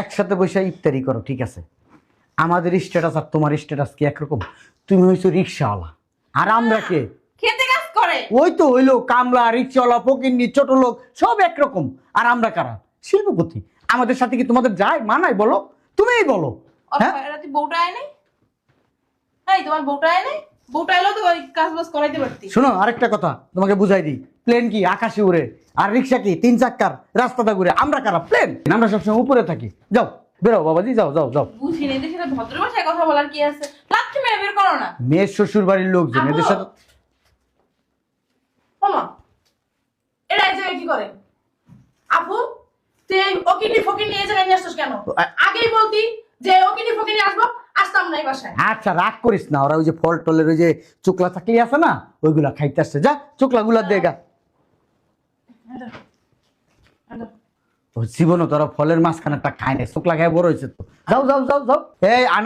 একসাথে বসে ইফতারি করো, ঠিক আছে? আমাদের স্ট্যাটাস আর তোমার স্ট্যাটাস কি একরকম? তুমি হইছো রিক্সাওয়ালা, আর আমরা কে? খেতে কাজ করে। ওই তো হইলো কামলা, রিক্সাওয়ালা, ফকিন্নি, ছোট লোক, সব একরকম। আর আমরা কারা? শিল্পপতি। আমাদের সাথে কি তোমাদের যায় মানায় বলো? তুমিই বলো। হ্যাঁ, রাতে বউটা আয় নাই? এই তোমার বউটা আয় নাই? বউটা এলো তো ওই কাজ বাজ করাইতে পারতি। শোনো আরেকটা কথা তোমাকে বুঝাই দিই। প্লেন কি আকাশে উড়ে, আর রিক্সা কি 3 চাক্কার রাস্তাটা ঘুরে। আমরা কারা? প্লেন। আমরা সবসময় উপরে থাকি। যাও বেরো বাবাজি, যাও যাও যাও। বুঝি না, এদের সাথে ভদ্র ভাষায় কথা বলার কি আছে? লাথি মেরে বের করো না। মেয়ের শ্বশুর বাড়ির লোকজন, আম্মু। এদের সাথে শোনো, এরা এই জায়গায় কি করে? আপু, তুই এই ওকিনি ফকিনি এই জায়গায় নিয়ে আসছিস কেন? আগেই বলতি যে ওকিনি ফকিনি আসবো, আসতাম না এই বাসায়। আচ্ছা রাগ করিস না, ওরা ওই যে ফল টলের ওই যে চোকলা চাকলি আছে না, ওইগুলা খাইতে আসছে। যা চোকলাগুলা দেগা। ও জীবনও তোরা ফলের মাঝখানে একটা খায় নাই, চোকলা খায় বড় হয়েছে তো। যাও যাও যাও যাও। এই আনা